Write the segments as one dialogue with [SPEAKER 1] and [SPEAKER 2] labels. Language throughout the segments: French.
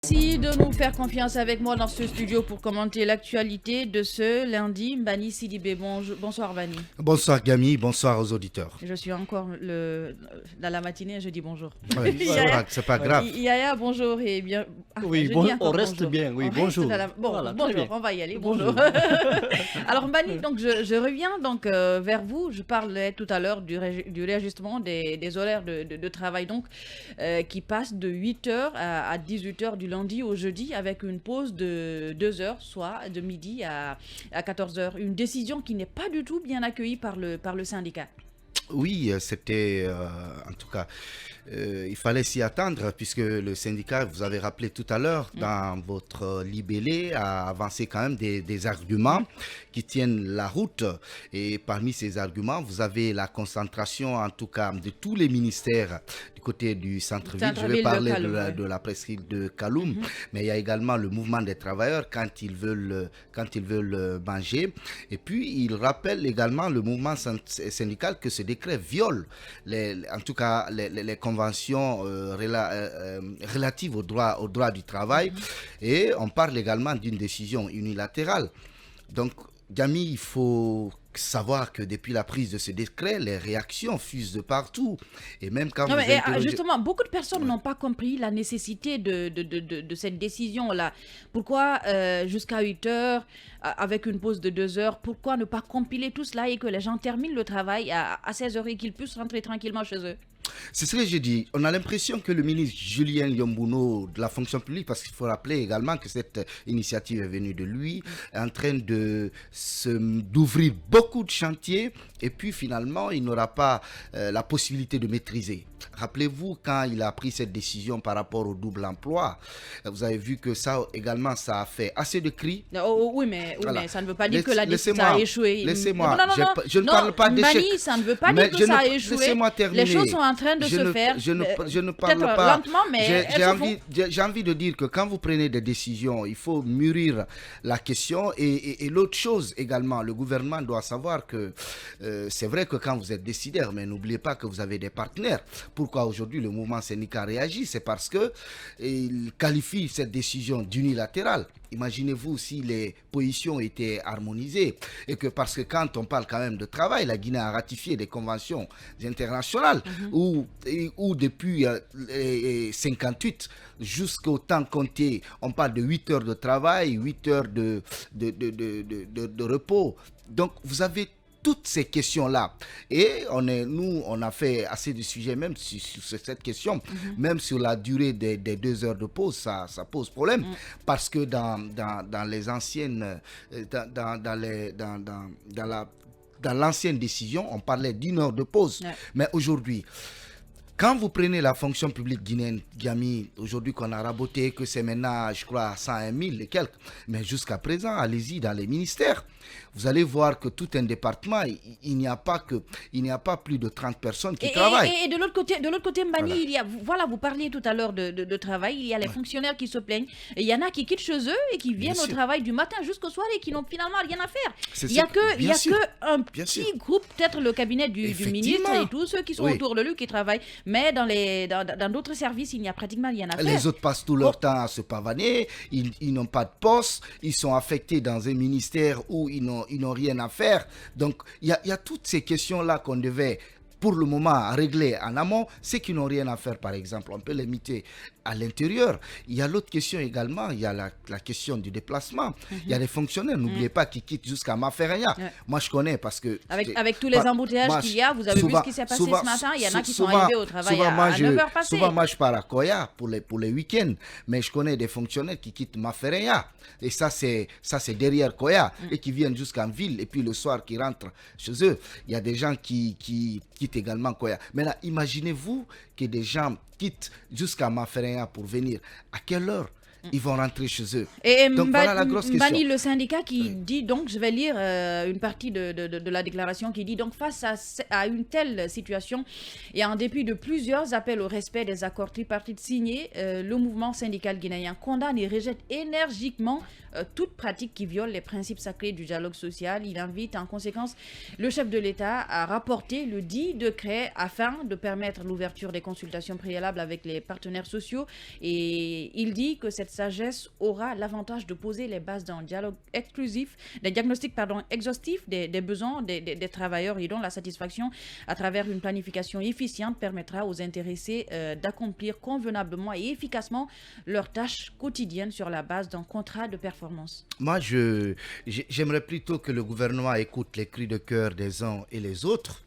[SPEAKER 1] Merci de nous faire confiance avec moi dans ce studio pour commenter l'actualité de ce lundi. Mbani Sidibé, bonsoir Bani.
[SPEAKER 2] Bonsoir Gami, bonsoir aux auditeurs.
[SPEAKER 1] Je suis encore dans la matinée, je dis bonjour.
[SPEAKER 2] Ouais, c'est pas grave.
[SPEAKER 1] Yaya, bonjour et bien.
[SPEAKER 3] Oui, on reste
[SPEAKER 1] bonjour.
[SPEAKER 3] bien, oui,
[SPEAKER 1] On
[SPEAKER 3] bonjour.
[SPEAKER 1] Voilà, bonjour, on va y aller, bonjour. Alors Mbani, donc je reviens vers vous. Je parlais tout à l'heure du réajustement des horaires de travail qui passent de 8h à 18h du lundi au jeudi avec une pause de 2 heures, soit de midi à 14h. Une décision qui n'est pas du tout bien accueillie par le syndicat.
[SPEAKER 2] Oui, c'était en tout cas, il fallait s'y attendre puisque le syndicat, vous avez rappelé tout à l'heure, dans votre libellé, a avancé quand même des arguments qui tiennent la route. Et parmi ces arguments, vous avez la concentration en tout cas de tous les ministères du côté du centre-ville. Je vais parler de la presqu'île de Kaloum, mais il y a également le mouvement des travailleurs quand ils veulent manger. Et puis, il rappelle également le mouvement syndical que ce décret viole en tout cas les conventions relatives au droit du travail. Et on parle également d'une décision unilatérale. Donc, Gami, il faut savoir que depuis la prise de ce décret, les réactions fusent de partout. Et même quand
[SPEAKER 1] justement, beaucoup de personnes n'ont pas compris la nécessité de cette décision-là. Pourquoi jusqu'à 8 heures, avec une pause de 2 heures, pourquoi ne pas compiler tout cela et que les gens terminent le travail à 16 heures et qu'ils puissent rentrer tranquillement chez eux?
[SPEAKER 2] C'est ce que j'ai dit. On a l'impression que le ministre Julien Liombono de la fonction publique, parce qu'il faut rappeler également que cette initiative est venue de lui, est en train d'ouvrir beaucoup de chantiers et puis finalement il n'aura pas la possibilité de maîtriser. Rappelez-vous quand il a pris cette décision par rapport au double emploi, vous avez vu que ça également ça a fait assez de cris.
[SPEAKER 1] Oui, mais ça ne veut pas dire que la décision a échoué.
[SPEAKER 2] Laissez-moi, je ne parle pas d'échec.
[SPEAKER 1] Ça ne veut pas dire que ça a échoué.
[SPEAKER 2] Laissez-moi terminer.
[SPEAKER 1] Les choses sont en train de se faire.
[SPEAKER 2] Je ne parle pas.
[SPEAKER 1] Lentement, mais
[SPEAKER 2] j'ai envie de dire que quand vous prenez des décisions, il faut mûrir la question. Et l'autre chose également, le gouvernement doit savoir que c'est vrai que quand vous êtes décideur, mais n'oubliez pas que vous avez des partenaires. Pourquoi aujourd'hui le mouvement syndical réagit? C'est parce qu'il qualifie cette décision d'unilatérale. Imaginez-vous si les positions étaient harmonisées et que parce que quand on parle quand même de travail, la Guinée a ratifié des conventions internationales où depuis 58 jusqu'au temps compté, on parle de 8 heures de travail, 8 heures de repos. Donc vous avez toutes ces questions-là. Et on a fait assez de sujets même sur cette question, même sur la durée des 2 heures de pause, ça pose problème. Parce que dans les anciennes, dans l'ancienne décision, on parlait d'1 heure de pause. Mais aujourd'hui, quand vous prenez la fonction publique guinéenne, Gami, aujourd'hui qu'on a raboté, que c'est maintenant, je crois, 101 000 et quelques, mais jusqu'à présent, allez-y dans les ministères. Vous allez voir que tout un département, il n'y a pas plus de 30 personnes qui travaillent.
[SPEAKER 1] Et de l'autre côté, Mbani, vous parliez tout à l'heure de travail, il y a les fonctionnaires qui se plaignent. Et il y en a qui quittent chez eux et qui viennent au travail du matin jusqu'au soir et qui n'ont finalement rien à faire. Il n'y a que un petit groupe, peut-être le cabinet du ministre et tous ceux qui sont autour de lui qui travaillent. Mais dans d'autres services, il n'y a pratiquement rien à faire.
[SPEAKER 2] Les autres passent tout leur temps à se pavaner, ils n'ont pas de poste, ils sont affectés dans un ministère où ils n'ont rien à faire. Donc, il y a toutes ces questions-là qu'on devait, pour le moment, régler en amont. Ceux qui n'ont rien à faire, par exemple, on peut les limiter à l'intérieur. Il y a l'autre question également, il y a la question du déplacement. Il y a des fonctionnaires, n'oubliez pas, qui quittent jusqu'à Mafereya. Moi, je connais parce que...
[SPEAKER 1] Avec tous les embouteillages qu'il y a, vous avez vu ce qui s'est passé ce matin, il y en a qui sont arrivés au travail à 9h passées.
[SPEAKER 2] Souvent, moi, je pars à Koya pour les week-ends, mais je connais des fonctionnaires qui quittent Mafereya. Et ça, c'est derrière Koya, et qui viennent jusqu'en ville, et puis le soir, qui rentrent chez eux. Il y a des gens qui quittent également Koya. Maintenant, imaginez-vous que des gens quittent jusqu'à Mafereya pour venir. À quelle heure ils vont rentrer chez eux?
[SPEAKER 1] Et
[SPEAKER 2] donc voilà la grosse question.
[SPEAKER 1] Mbani, le syndicat qui dit donc, je vais lire une partie de la déclaration qui dit donc face à une telle situation et en dépit de plusieurs appels au respect des accords tripartites signés, le mouvement syndical guinéen condamne et rejette énergiquement toute pratique qui viole les principes sacrés du dialogue social. Il invite en conséquence le chef de l'État à rapporter le dit décret afin de permettre l'ouverture des consultations préalables avec les partenaires sociaux, et il dit que cette sagesse aura l'avantage de poser les bases d'un dialogue exclusif, des diagnostics exhaustifs des besoins des travailleurs et dont la satisfaction à travers une planification efficiente permettra aux intéressés d'accomplir convenablement et efficacement leurs tâches quotidiennes sur la base d'un contrat de performance.
[SPEAKER 2] Moi, j'aimerais plutôt que le gouvernement écoute les cris de cœur des uns et les autres.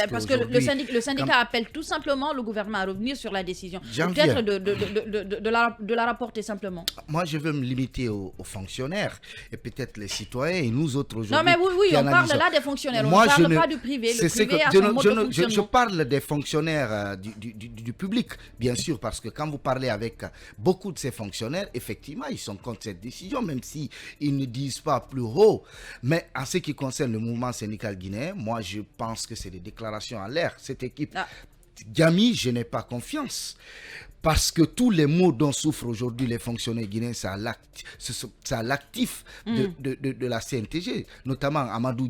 [SPEAKER 1] Parce que le syndicat appelle tout simplement le gouvernement à revenir sur la décision. Peut-être de la rapporter simplement.
[SPEAKER 2] Moi, je veux me limiter aux fonctionnaires et peut-être les citoyens et nous autres aujourd'hui.
[SPEAKER 1] Non, mais oui, on parle là des fonctionnaires. On ne parle pas du privé. Le privé a son mode de fonctionnement.
[SPEAKER 2] Je parle des fonctionnaires du public, bien sûr, parce que quand vous parlez avec beaucoup de ces fonctionnaires, effectivement, ils sont contre cette décision, même s'ils ne disent pas plus haut. Mais en ce qui concerne le mouvement syndical guinéen, moi, je pense que c'est des déclaration en l'air. Cette équipe, Jamy, je n'ai pas confiance. Parce que tous les maux dont souffrent aujourd'hui les fonctionnaires guinéens, c'est à l'actif de la CNTG, notamment Amadou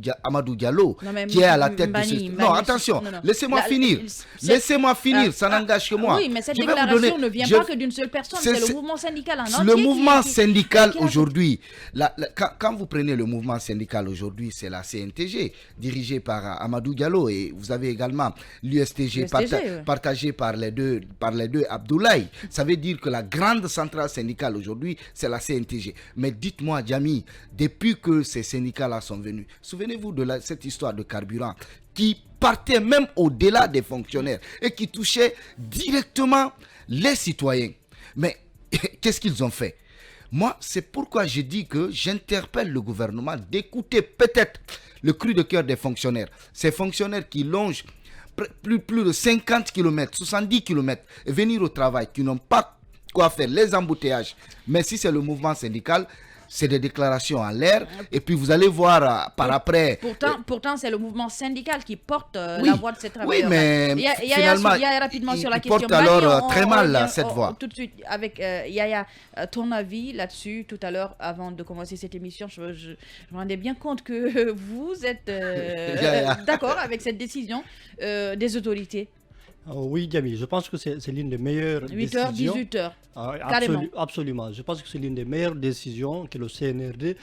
[SPEAKER 2] Diallo, qui est à la tête de ce... Non, attention, laissez-moi finir. Laissez-moi finir, ça n'engage que moi.
[SPEAKER 1] Oui, mais cette déclaration ne vient pas que d'une seule personne, c'est le mouvement syndical en entier.
[SPEAKER 2] Le mouvement syndical aujourd'hui, quand vous prenez le mouvement syndical aujourd'hui, c'est la CNTG, dirigée par Amadou Diallo, et vous avez également l'USTG partagé par les deux Abdoulaye. Ça veut dire que la grande centrale syndicale aujourd'hui, c'est la CNTG. Mais dites-moi, Jamy, depuis que ces syndicats-là sont venus, souvenez-vous de cette histoire de carburant qui partait même au-delà des fonctionnaires et qui touchait directement les citoyens. Mais qu'est-ce qu'ils ont fait? Moi, c'est pourquoi je dis que j'interpelle le gouvernement d'écouter peut-être le cri de cœur des fonctionnaires. Ces fonctionnaires qui longent plus de 50 km, 70 km, et venir au travail, qui n'ont pas quoi faire, les embouteillages. Mais si c'est le mouvement syndical, c'est des déclarations en l'air, et puis vous allez voir par après...
[SPEAKER 1] Pourtant, c'est le mouvement syndical qui porte la voix de ces travailleurs.
[SPEAKER 2] Oui, mais finalement,
[SPEAKER 1] rapidement sur la question.
[SPEAKER 2] porte alors très mal cette voix.
[SPEAKER 1] Tout de suite, avec Yaya, ton avis là-dessus, tout à l'heure, avant de commencer cette émission, je me rendais bien compte que vous êtes d'accord avec cette décision des autorités.
[SPEAKER 3] Oui, Jamy, je pense que c'est l'une des meilleures
[SPEAKER 1] 8h,
[SPEAKER 3] décisions.
[SPEAKER 1] 18h. Carrément.
[SPEAKER 3] Absolument. Je pense que c'est l'une des meilleures décisions que le CNRD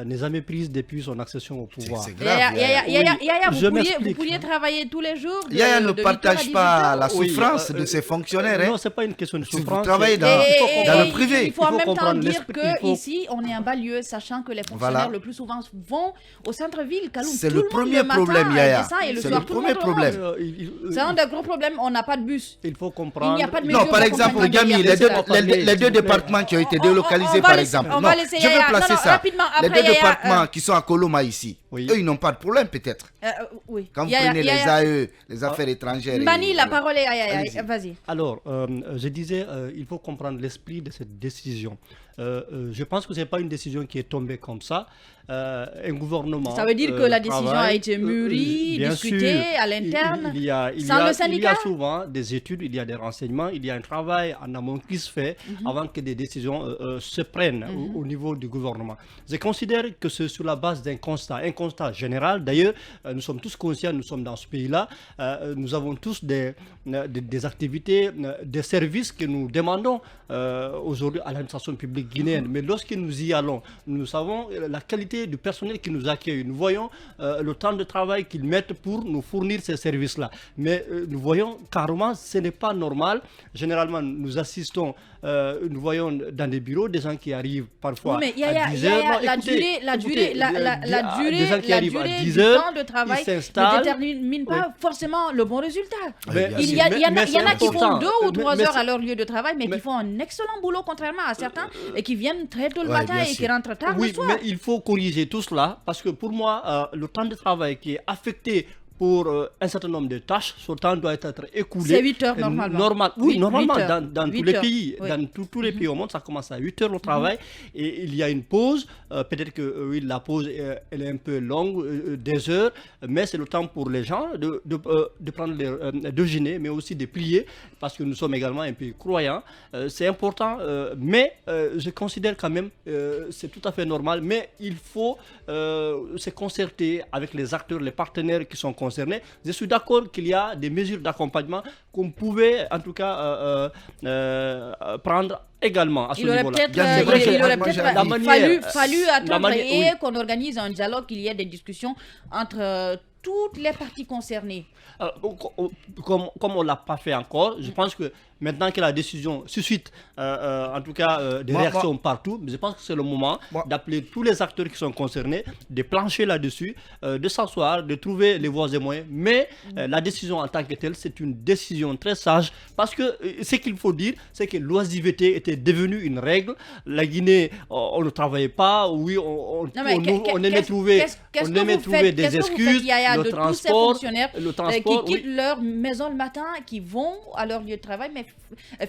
[SPEAKER 3] n'ait jamais prises depuis son accession au pouvoir.
[SPEAKER 2] C'est grave.
[SPEAKER 1] Yaya, vous pourriez travailler tous les jours.
[SPEAKER 2] Yaya ne partage pas la souffrance de ses fonctionnaires.
[SPEAKER 3] Non, ce n'est pas une question de souffrance.
[SPEAKER 2] Vous travaillez dans le privé.
[SPEAKER 1] Il faut en même temps dire qu'ici, on est un banlieue, sachant que les fonctionnaires le plus souvent vont au centre-ville.
[SPEAKER 2] C'est le premier problème, Yaya.
[SPEAKER 1] C'est le premier problème. C'est un des gros problèmes. On n'a pas de bus.
[SPEAKER 3] Il faut comprendre.
[SPEAKER 1] Il n'y a pas de mesure.
[SPEAKER 2] Non, par exemple, Jamy, les deux départements qui ont été délocalisés, par exemple. Non, je veux placer ça. Les deux départements qui sont à Koloma ici, eux, ils n'ont pas de problème, peut-être.
[SPEAKER 1] Oui.
[SPEAKER 2] Quand vous prenez les AE, les affaires étrangères.
[SPEAKER 1] Mani, la parole est à vas-y.
[SPEAKER 3] Alors, je disais, il faut comprendre l'esprit de cette décision. Je pense que ce n'est pas une décision qui est tombée comme ça. Un gouvernement.
[SPEAKER 1] Ça veut dire que la décision a été mûrie, discutée à l'interne, sans le syndicat.
[SPEAKER 3] Il y a souvent des études, il y a des renseignements, il y a un travail en amont qui se fait avant que des décisions se prennent au niveau du gouvernement. Je considère que c'est sur la base d'un constat général. D'ailleurs, nous sommes tous conscients, nous sommes dans ce pays-là, nous avons tous des activités, des services que nous demandons aujourd'hui à l'administration publique guinéenne. Mais lorsque nous y allons, nous savons la qualité du personnel qui nous accueille. Nous voyons le temps de travail qu'ils mettent pour nous fournir ces services-là. Mais nous voyons carrément, ce n'est pas normal. Généralement, nous assistons, nous voyons dans des bureaux des gens qui arrivent parfois à 10 heures.
[SPEAKER 1] La durée du temps de travail ne détermine pas forcément le bon résultat. Il y en a qui font 2 ou 3 heures à leur lieu de travail, mais qui font un excellent boulot, contrairement à certains, et qui viennent très tôt le matin et qui rentrent tard le soir.
[SPEAKER 3] Mais il faut corriger tout cela, parce que pour moi, le temps de travail qui est affecté pour un certain nombre de tâches, ce temps doit être écoulé.
[SPEAKER 1] C'est 8 heures normalement.
[SPEAKER 3] Oui, normalement, dans tous les pays. Dans tous les pays au monde, ça commence à 8 heures le travail. Et il y a une pause. Peut-être que la pause elle est un peu longue, des heures, mais c'est le temps pour les gens de prendre leur déjeuner, mais aussi de prier, parce que nous sommes également un pays croyant. C'est important, mais je considère quand même c'est tout à fait normal. Mais il faut se concerter avec les acteurs, les partenaires qui sont concernés. concernés. Je suis d'accord qu'il y a des mesures d'accompagnement qu'on pouvait en tout cas prendre également à ce niveau-là.
[SPEAKER 1] Il aurait peut-être fallu attendre et
[SPEAKER 3] oui.
[SPEAKER 1] qu'on organise un dialogue, qu'il y ait des discussions entre toutes les parties concernées.
[SPEAKER 3] Comme on ne l'a pas fait encore, je pense que maintenant que la décision suscite en tout cas des réactions partout, je pense que c'est le moment d'appeler tous les acteurs qui sont concernés, de plancher là-dessus, de s'asseoir, de trouver les voies et moyens. Mais la décision en tant que telle, c'est une décision très sage parce que ce qu'il faut dire, c'est que l'oisiveté était devenue une règle. La Guinée, on ne travaillait pas, oui, on aimait trouver des excuses.
[SPEAKER 1] Le transport, qui quittent leur maison le matin, qui vont à leur lieu de travail, mais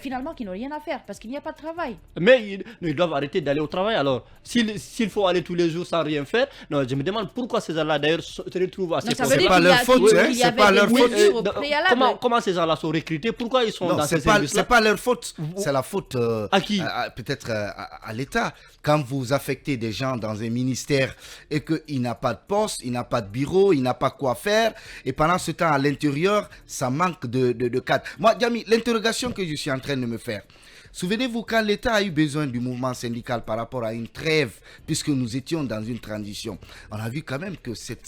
[SPEAKER 1] finalement qui n'ont rien à faire parce qu'il n'y a pas de travail.
[SPEAKER 3] Mais ils doivent arrêter d'aller au travail. Alors, s'il faut aller tous les jours sans rien faire, non, je me demande pourquoi ces gens-là d'ailleurs se retrouvent à ces
[SPEAKER 2] postes. C'est pas leur faute, c'est pas leur faute.
[SPEAKER 3] Comment ces gens-là sont recrutés? Pourquoi ils sont dans ces services-là?
[SPEAKER 2] C'est pas leur faute. C'est la faute
[SPEAKER 3] à qui?
[SPEAKER 2] Peut-être à l'État. Quand vous affectez des gens dans un ministère et qu'il n'a pas de poste, il n'a pas de bureau, il n'a pas quoi faire, et pendant ce temps à l'intérieur, ça manque de cadre. Moi, Diamy, l'interrogation que je suis en train de me faire, souvenez-vous quand l'État a eu besoin du mouvement syndical par rapport à une trêve, puisque nous étions dans une transition, on a vu quand même que cette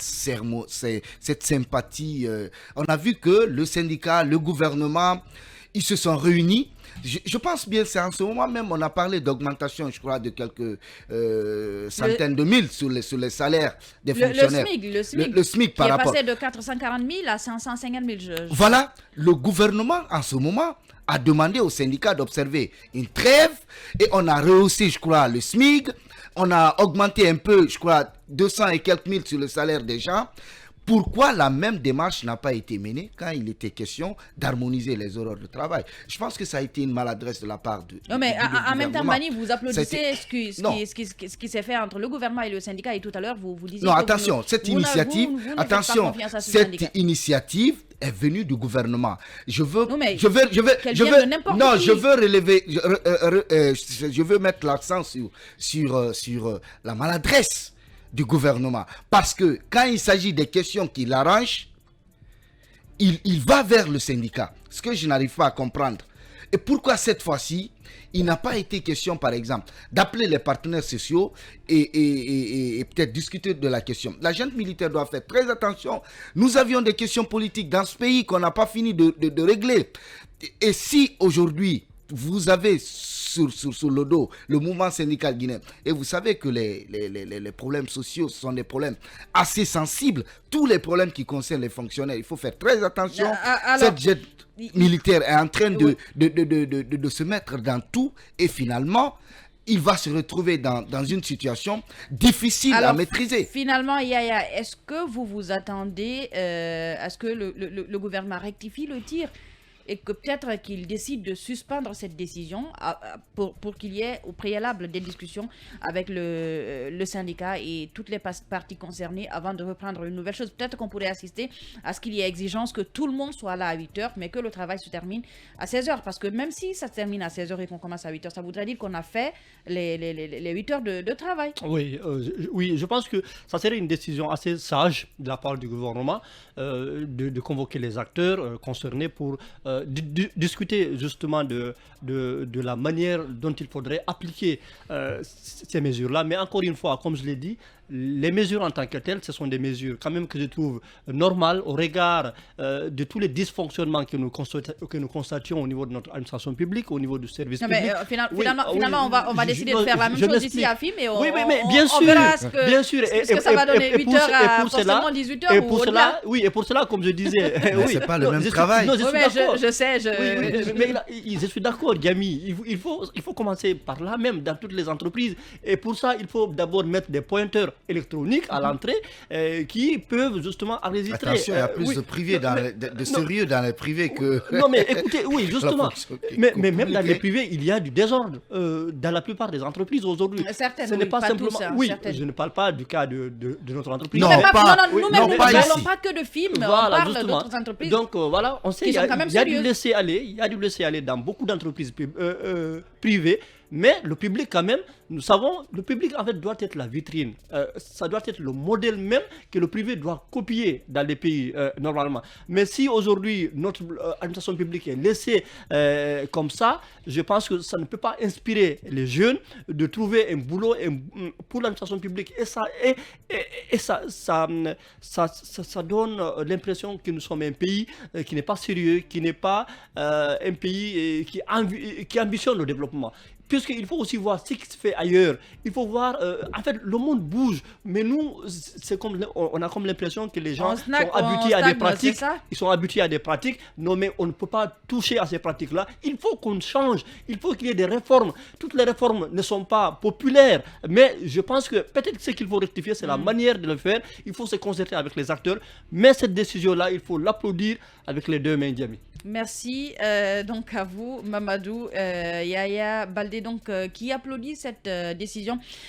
[SPEAKER 2] sympathie, on a vu que le syndicat, le gouvernement, ils se sont réunis. Je pense bien, c'est en ce moment même, on a parlé d'augmentation, je crois, de quelques centaines de mille sur les salaires des fonctionnaires.
[SPEAKER 1] Le
[SPEAKER 2] SMIC par rapport.
[SPEAKER 1] Qui est passé de 440 000 à 550 000.
[SPEAKER 2] Voilà, le gouvernement, en ce moment, a demandé aux syndicats d'observer une trêve et on a rehaussé, je crois, le SMIC. On a augmenté un peu, je crois, 200 et quelques mille sur le salaire des gens. Pourquoi la même démarche n'a pas été menée quand il était question d'harmoniser les horaires de travail? Je pense que ça a été une maladresse de la part de.
[SPEAKER 1] Non, mais en même temps, Mani, vous applaudissez ce qui s'est fait entre le gouvernement et le syndicat, et tout à l'heure, vous disiez.
[SPEAKER 2] Non, attention, cette initiative est venue du gouvernement. Je veux mettre l'accent sur la maladresse du gouvernement. Parce que quand il s'agit des questions qui l'arrangent, il va vers le syndicat. Ce que je n'arrive pas à comprendre. Et pourquoi cette fois-ci, il n'a pas été question, par exemple, d'appeler les partenaires sociaux et peut-être discuter de la question. La junte militaire doit faire très attention. Nous avions des questions politiques dans ce pays qu'on n'a pas fini de régler. Et si aujourd'hui, vous avez sur le dos le mouvement syndical guinéen, et vous savez que les problèmes sociaux sont des problèmes assez sensibles, tous les problèmes qui concernent les fonctionnaires, il faut faire très attention. Cette junte militaire est en train de se mettre dans tout, et finalement il va se retrouver dans une situation difficile à maîtriser.
[SPEAKER 1] Finalement, Yaya, est-ce que vous vous attendez à ce que le gouvernement rectifie le tir et que peut-être qu'il décide de suspendre cette décision pour qu'il y ait au préalable des discussions avec le syndicat et toutes les parties concernées avant de reprendre une nouvelle chose? Peut-être qu'on pourrait assister à ce qu'il y ait exigence que tout le monde soit là à 8h, mais que le travail se termine à 16h. Parce que même si ça se termine à 16h et qu'on commence à 8h, ça voudrait dire qu'on a fait les 8 heures de travail.
[SPEAKER 3] Oui, je pense que ça serait une décision assez sage de la part du gouvernement de convoquer les acteurs concernés pour discuter justement de la manière dont il faudrait appliquer ces mesures-là. Mais encore une fois, comme je l'ai dit, les mesures en tant que telles, ce sont des mesures quand même que je trouve normales au regard de tous les dysfonctionnements que nous constations au niveau de notre administration publique, au niveau du service public.
[SPEAKER 1] Finalement, on va décider de faire la même chose ici à FIM et on
[SPEAKER 3] verra ce
[SPEAKER 1] que ça va donner 8 heures à forcément 18 heures ou au-delà.
[SPEAKER 3] Oui, et pour cela, comme je disais...
[SPEAKER 2] c'est pas le même travail.
[SPEAKER 3] Non,
[SPEAKER 1] je sais.
[SPEAKER 3] Mais je suis d'accord, Diamy. Il faut commencer par là même dans toutes les entreprises. Et pour ça, il faut d'abord mettre des pointeurs électroniques à l'entrée qui peuvent justement enregistrer.
[SPEAKER 2] Attention, il y a plus de privés de sérieux dans les privés que...
[SPEAKER 3] Non, mais écoutez, oui, justement. Mais même dans les privés, il y a du désordre dans la plupart des entreprises aujourd'hui.
[SPEAKER 1] Certaines,
[SPEAKER 3] ce n'est pas simplement...
[SPEAKER 1] tous,
[SPEAKER 3] oui,
[SPEAKER 1] certaines.
[SPEAKER 3] je ne parle pas du cas de notre entreprise.
[SPEAKER 1] Nous ne parlons
[SPEAKER 2] ici.
[SPEAKER 1] pas que de films,
[SPEAKER 3] voilà,
[SPEAKER 1] on parle d'autres entreprises.
[SPEAKER 3] Donc voilà, on sait qu'il y a du laisser-aller dans beaucoup d'entreprises privées Mais le public quand même, nous savons, le public en fait doit être la vitrine. Ça doit être le modèle même que le privé doit copier dans les pays normalement. Mais si aujourd'hui notre administration publique est laissée comme ça, je pense que ça ne peut pas inspirer les jeunes de trouver un boulot pour l'administration publique. Et ça donne l'impression que nous sommes un pays qui n'est pas sérieux, qui n'est pas un pays qui ambitionne le développement. Puisqu'il faut aussi voir ce qui se fait ailleurs. Il faut voir, en fait, le monde bouge. Mais nous, on a comme l'impression que les gens sont habitués à des pratiques. Ils sont habitués à des pratiques. Non, mais on ne peut pas toucher à ces pratiques-là. Il faut qu'on change. Il faut qu'il y ait des réformes. Toutes les réformes ne sont pas populaires. Mais je pense que peut-être ce qu'il faut rectifier, c'est la manière de le faire. Il faut se concerter avec les acteurs. Mais cette décision-là, il faut l'applaudir avec les deux mains, Diami.
[SPEAKER 1] Merci donc à vous, Mamadou Yaya Baldé, donc, qui applaudit cette décision